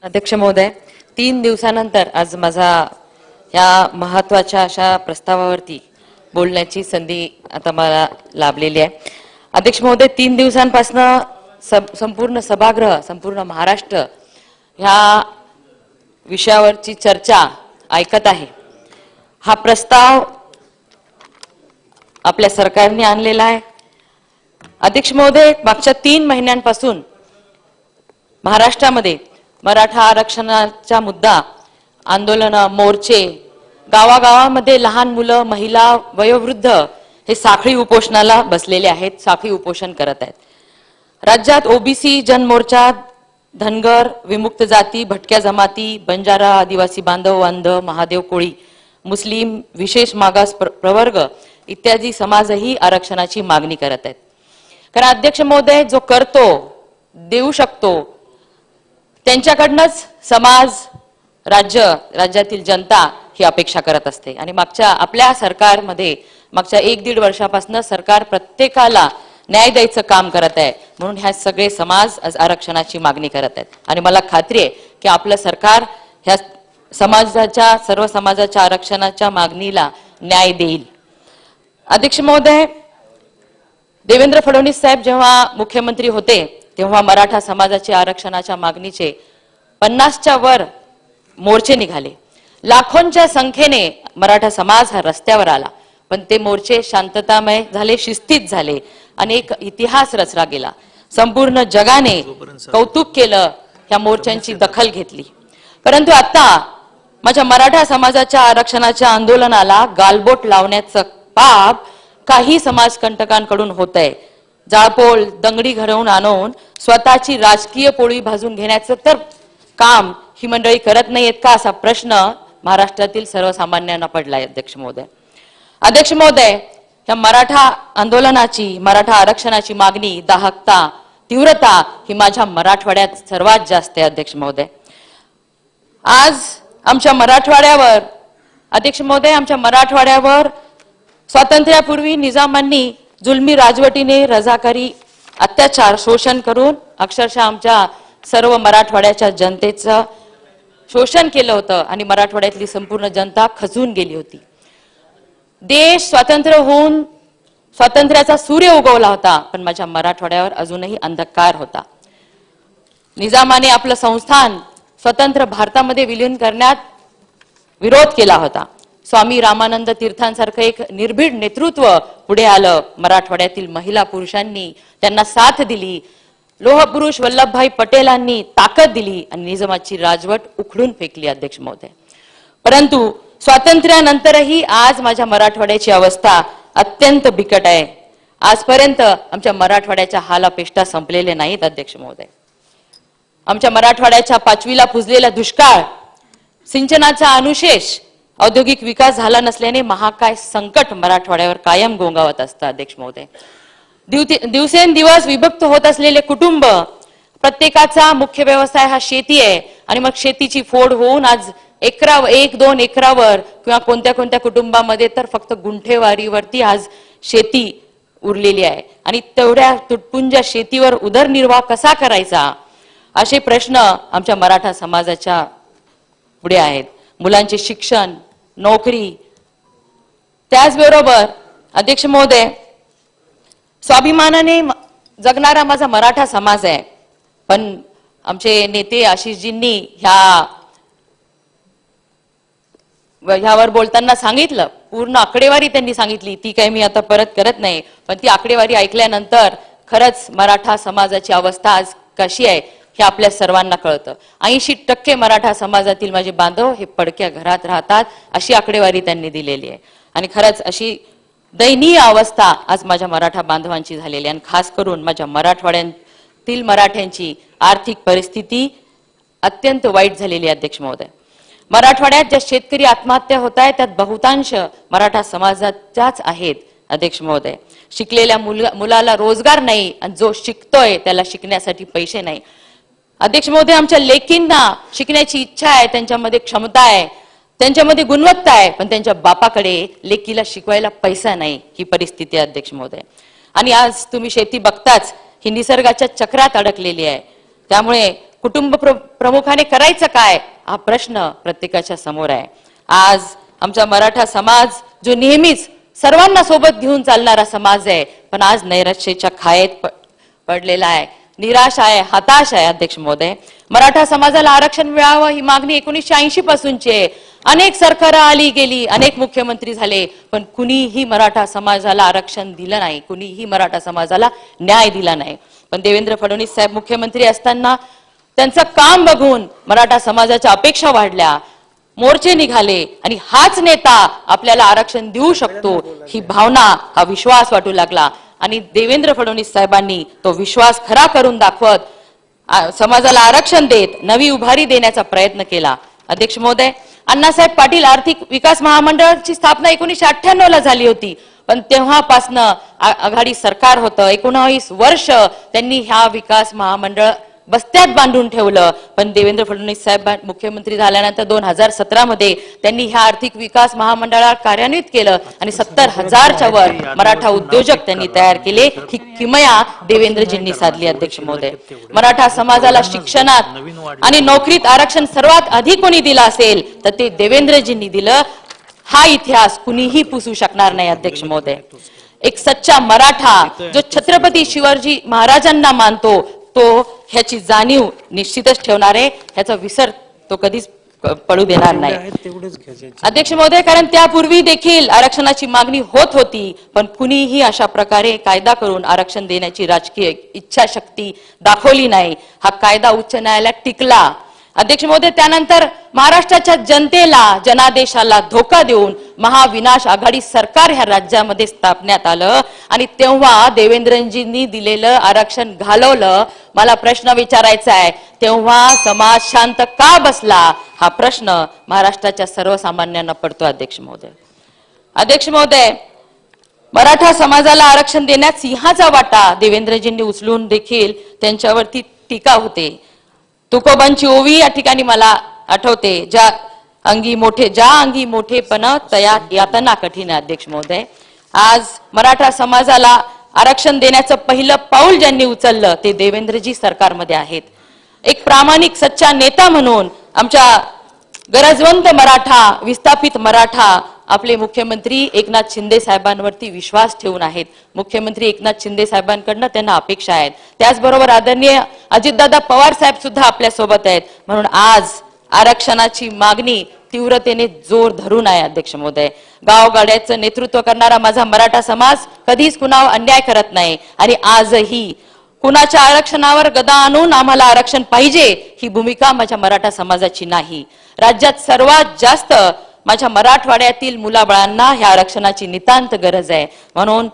अध्यक्ष महोदय, 3 दिवसानंतर आज माझा या महत्त्वाच्या अशा प्रस्तावावरती बोलण्याची संधी आता मला लाभलेली आहे. अध्यक्ष महोदय, 3 दिवसांपासून संपूर्ण सभागृह, संपूर्ण महाराष्ट्र ह्या विषयावरची चर्चा ऐकत आहे. हा प्रस्ताव आपल्या सरकारने आणलेला आहे. अध्यक्ष महोदय, मागच्या 3 महिन्यांपासून महाराष्ट्रामध्ये मराठा आरक्षणाचा मुद्दा, आंदोलन, मोर्चे, गावागावामध्ये लहान मुलं, महिला, वयोवृद्ध हे साखळी उपोषणाला बसलेले आहेत, साखळी उपोषण करत आहेत. राज्यात ओबीसी जनमोर्चा, धनगर, विमुक्त जाती, भटक्या जमाती, बंजारा, आदिवासी बांधव, अंध, महादेव कोळी, मुस्लिम, विशेष मागास प्रवर्ग इत्यादी समाजही आरक्षणाची मागणी करत आहेत. कारण अध्यक्ष महोदय, जो करतो, देऊ शकतो, त्यांच्याकडनंच समाज, राज्यातील जनता ही अपेक्षा करत असते. आणि मागच्या आपल्या सरकारमध्ये मागच्या 1-1.5 वर्षापासून सरकार प्रत्येकाला न्याय द्यायचं काम करत आहे. म्हणून ह्या सगळे समाज आज आरक्षणाची मागणी करत आहेत. आणि मला खात्री आहे की आपलं सरकार ह्या समाजाच्या, सर्व समाजाच्या आरक्षणाच्या मागणीला न्याय देईल. अध्यक्ष महोदय, देवेंद्र फडणवीस साहेब जेव्हा मुख्यमंत्री होते तेव्हा मराठा समाजाच्या आरक्षणाच्या मागणीचे 50च्या वर मोर्चे निघाले. लाखोंच्या संख्येने मराठा समाज हा रस्त्यावर आला. पण ते मोर्चे शांततामय झाले, शिस्तीत झाले आणि एक इतिहास रचला गेला. संपूर्ण जगाने कौतुक केलं, ह्या मोर्चांची दखल घेतली. परंतु आता माझ्या मराठा समाजाच्या आरक्षणाच्या आंदोलनाला गालबोट लावण्याचं पाप काही समाजकंटकांकडून होत आहे. जाळपोळ, दंगडी घडवून आणून स्वतःची राजकीय पोळी भाजून घेण्याचं तर काम ही मंडळी करत नाहीयेत का, असा प्रश्न महाराष्ट्रातील सर्वसामान्यांना पडलाय. अध्यक्ष महोदय, या मराठा आंदोलनाची, मराठा आरक्षणाची मागणी, दाहकता, तीव्रता ही माझ्या मराठवाड्यात सर्वात जास्त आहे. अध्यक्ष महोदय, आज आमच्या मराठवाड्यावर, अध्यक्ष महोदय, आमच्या मराठवाड्यावर स्वातंत्र्यापूर्वी निजामांनी जुलमी राजवटीने रजाकारी, अत्याचार, शोषण करून अक्षरशः आमच्या सर्व मराठवाड्याच्या जनतेचं शोषण केलं होतं आणि मराठवाड्यातली संपूर्ण जनता खचून गेली होती. देश स्वतंत्र होऊन स्वातंत्र्याचा सूर्य उगवला होता, पण माझ्या मराठवाड्यावर अजूनही अंधकार होता. निजामाने आपलं संस्थान स्वतंत्र भारतामध्ये विलीन करण्यात विरोध केला होता. स्वामी रामानंद तीर्थांसारखं एक निर्भीड नेतृत्व पुढे आलं. मराठवाड्यातील महिला पुरुषांनी त्यांना साथ दिली. लोहपुरुष वल्लभभाई पटेलांनी ताकद दिली आणि निजामाची राजवट उखडून फेकली. अध्यक्ष महोदय, परंतु स्वातंत्र्यानंतरही आज माझ्या मराठवाड्याची अवस्था अत्यंत बिकट आहे. आजपर्यंत आमच्या मराठवाड्याच्या हालापेष्टा संपलेले नाहीत. अध्यक्ष महोदय, आमच्या मराठवाड्याच्या 5वीला पुजलेला दुष्काळ, सिंचनाचा अनुशेष, औद्योगिक विकास झाला नसल्याने महाकाय संकट मराठवाड्यावर कायम गोंगावत असतं. अध्यक्ष महोदय, दिवसेंदिवस विभक्त होत असलेले कुटुंब, प्रत्येकाचा मुख्य व्यवसाय हा शेती आहे आणि मग शेतीची फोड होऊन आज 1-2 एकरावर किंवा कोणत्या कुटुंबामध्ये तर फक्त गुंठेवारीवरती आज शेती उरलेली आहे. आणि तेवढ्या तुटपुंज्या शेतीवर उदरनिर्वाह कसा करायचा, असे प्रश्न आमच्या मराठा समाजाच्या पुढे आहेत. मुलांचे शिक्षण, नोकरी, त्याचबरोबर अध्यक्ष महोदय, स्वाभिमानाने जगणारा माझा मराठा समाज आहे. पण आमचे नेते आशिषजींनी ह्यावर बोलताना सांगितलं, पूर्ण आकडेवारी त्यांनी सांगितली, ती काही मी आता परत करत नाही. पण ती आकडेवारी ऐकल्यानंतर खरंच मराठा समाजाची अवस्था आज कशी आहे हे आपल्या सर्वांना कळतं. 80% मराठा समाजातील माझे बांधव हे पडक्या घरात राहतात, अशी आकडेवारी त्यांनी दिलेली आहे. आणि खरंच अशी दयनीय अवस्था आज माझ्या मराठा बांधवांची झालेली आहे. आणि खास करून माझ्या मराठवाड्यातील मराठ्यांची आर्थिक परिस्थिती अत्यंत वाईट झालेली आहे. अध्यक्ष महोदय, मराठवाड्यात ज्या शेतकरी आत्महत्या होत आहेत त्यात बहुतांश मराठा समाजाच्याच आहेत. अध्यक्ष महोदय, शिकलेल्या मुलाला रोजगार नाही आणि जो शिकतोय त्याला शिकण्यासाठी पैसे नाही. अध्यक्ष महोदय, आमच्या लेकींना शिकण्याची इच्छा आहे, त्यांच्यामध्ये क्षमता आहे, त्यांच्यामध्ये गुणवत्ता आहे, पण त्यांच्या बापाकडे लेकीला शिकवायला पैसा नाही, ही परिस्थिती आहे. अध्यक्ष महोदय, आणि आज तुम्ही शेती बघताच ही निसर्गाच्या चक्रात अडकलेली आहे. त्यामुळे प्रमुखाने करायचं काय, हा प्रश्न प्रत्येकाच्या समोर आहे. आज आमचा मराठा समाज जो नेहमीच सर्वांना सोबत घेऊन चालणारा समाज आहे, पण आज नैराश्याच्या खायेत पडलेला आहे, निराश आहे, हताश आहे. अध्यक्ष महोदय, मराठा समाजाला आरक्षण मिळावं ही मागणी 1980 पासूनची आहे. अनेक सरकारं आली गेली, अनेक मुख्यमंत्री झाले, पण कुणीही मराठा समाजाला आरक्षण दिलं नाही, कुणीही मराठा समाजाला न्याय दिला नाही. पण देवेंद्र फडणवीस साहेब मुख्यमंत्री असताना त्यांचं काम बघून मराठा समाजाच्या अपेक्षा वाढल्या, मोर्चे निघाले आणि हाच नेता आपल्याला आरक्षण देऊ शकतो ही भावना, हा विश्वास वाटू लागला आणि देवेंद्र फडणवीस साहेबांनी तो विश्वास खरा करून दाखवत समाजाला आरक्षण देत नवी उभारी देण्याचा प्रयत्न केला. अध्यक्ष महोदय, अण्णासाहेब पाटील आर्थिक विकास महामंडळाची स्थापना 1998 ला झाली होती, पण तेव्हापासनं आघाडी सरकार होतं. 19 वर्ष त्यांनी ह्या विकास महामंडळ बस्त्यात बांधून ठेवलं. पण देवेंद्र फडणवीस साहेब मुख्यमंत्री झाल्यानंतर 2017 मध्ये त्यांनी ह्या आर्थिक विकास महामंडळाला कार्यान्वित केलं आणि 70,000च्या वर मराठा उद्योजक त्यांनी तयार केले. ही किमया देवेंद्रजींनी साधली. अध्यक्ष महोदय, मराठा समाजाला शिक्षणात आणि नोकरीत आरक्षण सर्वात अधिक कोणी दिलं असेल तर ते देवेंद्रजींनी दिलं. हा इतिहास कुणीही पुसू शकणार नाही. अध्यक्ष महोदय, एक सच्चा मराठा जो छत्रपती शिवाजी महाराजांना मानतो तो ह्याची जाणीव निश्चितच ठेवणार आहे, ह्याचा विसर तो कधीच पडू देणार नाही. अध्यक्ष महोदय, कारण त्यापूर्वी देखील आरक्षणाची मागणी होत होती, पण कुणीही अशा प्रकारे कायदा करून आरक्षण देण्याची राजकीय इच्छाशक्ती दाखवली नाही. हा कायदा उच्च न्यायालयात टिकला. अध्यक्ष महोदय, त्यानंतर महाराष्ट्राच्या जनतेला, जनादेशाला धोका देऊन महाविनाश आघाडी सरकार ह्या राज्यामध्ये स्थापण्यात आलं आणि तेव्हा देवेंद्रजींनी दिलेलं आरक्षण घालवलं. मला प्रश्न विचारायचा आहे, तेव्हा समाज शांत का बसला, हा प्रश्न महाराष्ट्राच्या सर्वसामान्यांना पडतो. अध्यक्ष महोदय, मराठा समाजाला आरक्षण देण्यात सिंहाचा वाटा देवेंद्रजींनी उचलून देखील त्यांच्यावरती टीका होते. तुकोबांची ओवी या ठिकाणी मला आठवते, ज्या अंगी मोठेपण तया यातना कठीण. अध्यक्ष महोदय, आज मराठा समाजाला आरक्षण देण्याचं पहिलं पाऊल ज्यांनी उचललं ते देवेंद्रजी सरकारमध्ये आहेत. एक प्रामाणिक सच्चा नेता म्हणून आमच्या गरजवंत मराठा, विस्थापित मराठा आपले मुख्यमंत्री एकनाथ शिंदे साहेबांवरती विश्वास ठेवून आहेत. मुख्यमंत्री एकनाथ शिंदे साहेबांकडनं त्यांना अपेक्षा आहेत. त्याचबरोबर आदरणीय अजितदादा पवार साहेब सुद्धा आपल्या सोबत आहेत. म्हणून आज आरक्षणाची मागणी तीव्रतेने जोर धरून आहे. अध्यक्ष महोदय, गावगाड्याचं नेतृत्व करणारा माझा मराठा समाज कधीच कुणावर अन्याय करत नाही आणि आजही कुणाच्या आरक्षणावर गदा आणून आम्हाला आरक्षण पाहिजे ही भूमिका माझ्या मराठा समाजाची नाही. राज्यात सर्वात जास्त माझ्या मराठवाड्यातील मुलाबाळांना ह्या आरक्षणाची नितांत गरज आहे. म्हणून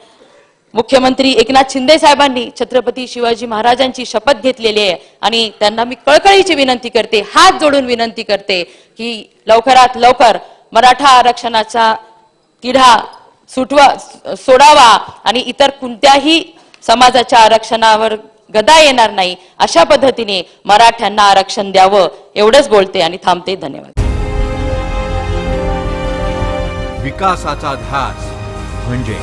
मुख्यमंत्री एकनाथ शिंदे साहेबांनी छत्रपती शिवाजी महाराजांची शपथ घेतलेली आहे आणि त्यांना मी कळकळीची विनंती करते, हात जोडून विनंती करते की लवकरात लवकर मराठा आरक्षणाचा तिढा सोडावा आणि इतर कोणत्याही समाजाच्या आरक्षणावर गदा येणार नाही अशा पद्धतीने मराठ्यांना आरक्षण द्यावं एवढंच बोलते आणि थांबते. धन्यवाद. विकासाचा ध्यास म्हणजे